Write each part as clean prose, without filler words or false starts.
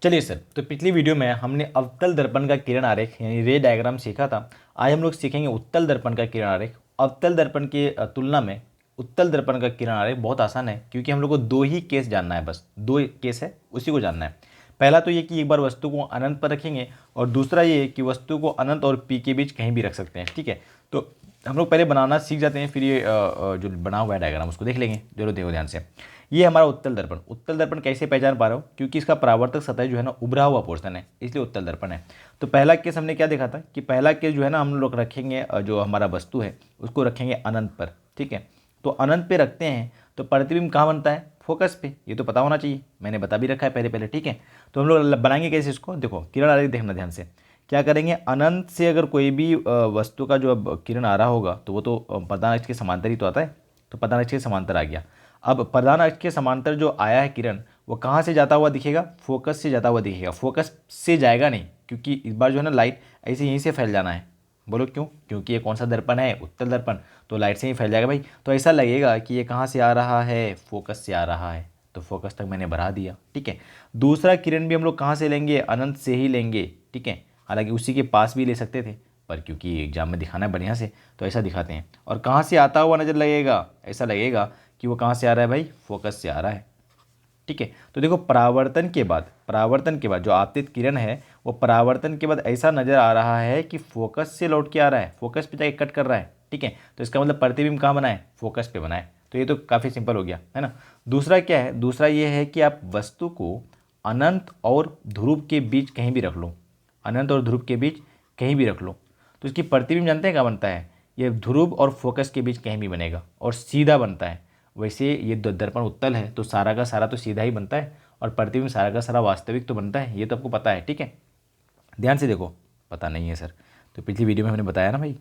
चलिए सर, तो पिछली वीडियो में हमने अवतल दर्पण का किरण आरेख यानी रे डायग्राम सीखा था। आज हम लोग सीखेंगे उत्तल दर्पण का किरण आरेख। अवतल दर्पण की तुलना में उत्तल दर्पण का किरण आरेख बहुत आसान है, क्योंकि हम लोग को दो ही केस जानना है, बस दो केस है उसी को जानना है। पहला तो ये कि एक बार वस्तु को अनंत पर रखेंगे, और दूसरा ये कि वस्तु को अनंत और पी के बीच कहीं भी रख सकते हैं। ठीक है, तो हम लोग पहले बनाना सीख जाते हैं, फिर ये जो बना हुआ है डायग्राम उसको देख लेंगे। जरूर देखो ध्यान से। ये हमारा उत्तल दर्पण कैसे पहचान पा रहे हो, क्योंकि इसका परावर्तक सतह जो है ना उभरा हुआ पोर्शन है, इसलिए उत्तल दर्पण है। तो पहला केस हमने क्या देखा था कि पहला केस जो है ना हम लोग रखेंगे, जो हमारा वस्तु है उसको रखेंगे अनंत पर। ठीक है, तो अनंत पे रखते हैं तो प्रतिबिंब कहाँ बनता है, फोकस पे। ये तो पता होना चाहिए, मैंने बता भी रखा है पहले पहले। ठीक है, तो हम लोग बनाएंगे कैसे इसको, देखो किरण आरेख देखना ध्यान से। क्या करेंगे, अनंत से अगर कोई भी वस्तु का जो अब किरण आ रहा होगा तो वो तो प्रधान अक्ष के समांतर ही तो आता है, तो प्रधान अक्ष के समांतर आ गया। अब प्रधान अक्ष के समांतर जो आया है किरण, वो कहाँ से जाता हुआ दिखेगा, फोकस से जाता हुआ दिखेगा। फोकस से जाएगा नहीं, क्योंकि इस बार जो है ना लाइट ऐसे यहीं से फैल जाना है। बोलो क्यों, क्योंकि ये कौन सा दर्पण है, उत्तल दर्पण, तो लाइट से ही फैल जाएगा भाई। तो ऐसा लगेगा कि ये कहाँ से आ रहा है, फोकस से आ रहा है, तो फोकस तक मैंने बढ़ा दिया। ठीक है, दूसरा किरण भी हम लोग कहाँ से लेंगे, अनंत से ही लेंगे। ठीक है, हालांकि उसी के पास भी ले सकते थे, पर क्योंकि एग्जाम में दिखाना है बढ़िया से तो ऐसा दिखाते हैं। और कहाँ से आता हुआ नजर लगेगा, ऐसा लगेगा कि वो कहाँ से आ रहा है भाई, फोकस से आ रहा है। ठीक है, तो देखो परावर्तन के बाद जो आपतित किरण है वो परावर्तन के बाद ऐसा नजर आ रहा है कि फोकस से लौट के आ रहा है, फोकस पे जाके कट कर रहा है। ठीक है, तो इसका मतलब प्रतिबिंब कहाँ बनाए, फोकस पे बनाए। तो ये तो काफ़ी सिंपल हो गया है ना। दूसरा क्या है, दूसरा ये है कि आप वस्तु को अनंत और ध्रुव के बीच कहीं भी रख लो, अनंत और ध्रुव के बीच कहीं भी रख लो, तो इसकी प्रतिबिंब जानते हैं क्या बनता है, ये ध्रुव और फोकस के बीच कहीं भी बनेगा और सीधा बनता है। वैसे ये दर्पण उत्तल है तो सारा का सारा तो सीधा ही बनता है, और प्रतिबिंब सारा का सारा वास्तविक तो बनता है, ये तो आपको पता है। ठीक है, ध्यान से देखो। पता नहीं है सर, तो पिछली वीडियो में हमने बताया ना भाई।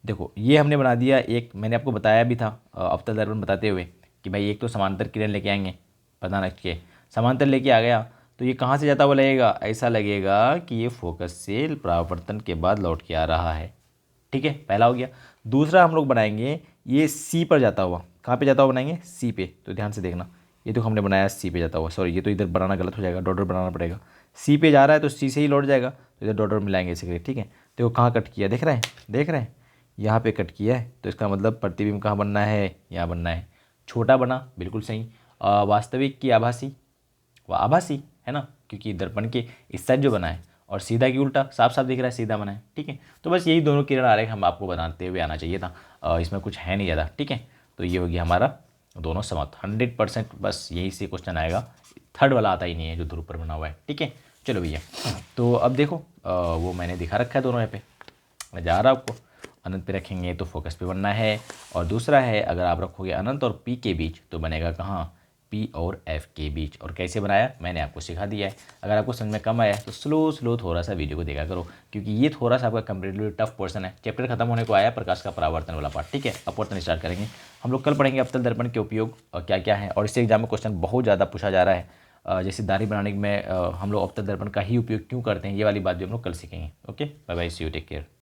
देखो ये हमने बना दिया एक, मैंने आपको बताया भी था अवतल दर्पण बताते हुए कि भाई एक तो समांतर किरण लेके आएंगे, प्रधान अक्ष के समांतर लेके आ गया, तो ये कहाँ से जाता हुआ लगेगा, ऐसा लगेगा कि ये फोकस से परावर्तन के बाद लौट के आ रहा है। ठीक है, पहला हो गया। दूसरा हम लोग बनाएंगे ये सी पर जाता हुआ, कहाँ पे जाता हुआ बनाएंगे, सी पे। तो ध्यान से देखना, ये तो हमने बनाया सी पे जाता हुआ, सॉरी ये तो इधर बनाना गलत हो जाएगा, डॉट बनाना पड़ेगा। सी पे जा रहा है तो सी से ही लौट जाएगा, तो इधर डॉट मिलाएंगे इसे। ठीक है, देखो कहाँ कट किया, देख रहे हैं, देख रहे हैं, यहाँ पे कट किया है, तो इसका मतलब प्रतिबिंब कहाँ बनना है, यहाँ बनना है। छोटा बना, बिल्कुल सही। वास्तविक की आभासी, वह आभासी है ना, क्योंकि दर्पण के इस साइड जो बना है और सीधा की उल्टा, साफ साफ दिख रहा है, सीधा बना है। ठीक है, तो बस यही दोनों किरण आरेख हम आपको बनाते हुए आना चाहिए था, इसमें कुछ है नहीं ज़्यादा। ठीक है, तो ये हो गया हमारा दोनों समाप्त 100%। बस यही से क्वेश्चन आएगा, थर्ड वाला आता ही नहीं है जो ध्रुव पर बना हुआ है। ठीक है, चलो भैया, तो अब देखो वो मैंने दिखा रखा है दोनों यहाँ पे, मैं जा रहा हूँ आपको। अनंत पे रखेंगे तो फोकस पे बनना है, और दूसरा है अगर आप रखोगे अनंत और पी के बीच तो बनेगा कहाँ, पी और एफ के बीच। और कैसे बनाया मैंने आपको सिखा दिया है। अगर आपको समझ में कम आया तो स्लो थोड़ा सा वीडियो को देखा करो, क्योंकि ये थोड़ा सा आपका कंपेरेटिवली टफ पोर्शन है। चैप्टर खत्म होने को आया प्रकाश का परावर्तन वाला पार्ट। ठीक है, अपवर्तन स्टार्ट करेंगे हम लोग। कल पढ़ेंगे अवतल दर्पण के उपयोग क्या क्या है, और इससे एग्जाम में क्वेश्चन बहुत ज़्यादा पूछा जा रहा है। जैसे दाढ़ी बनाने में हम लोग अवतल दर्पण का ही उपयोग क्यों करते हैं, ये वाली बात भी हम लोग कल सीखेंगे। Okay, bye bye, see you, take care.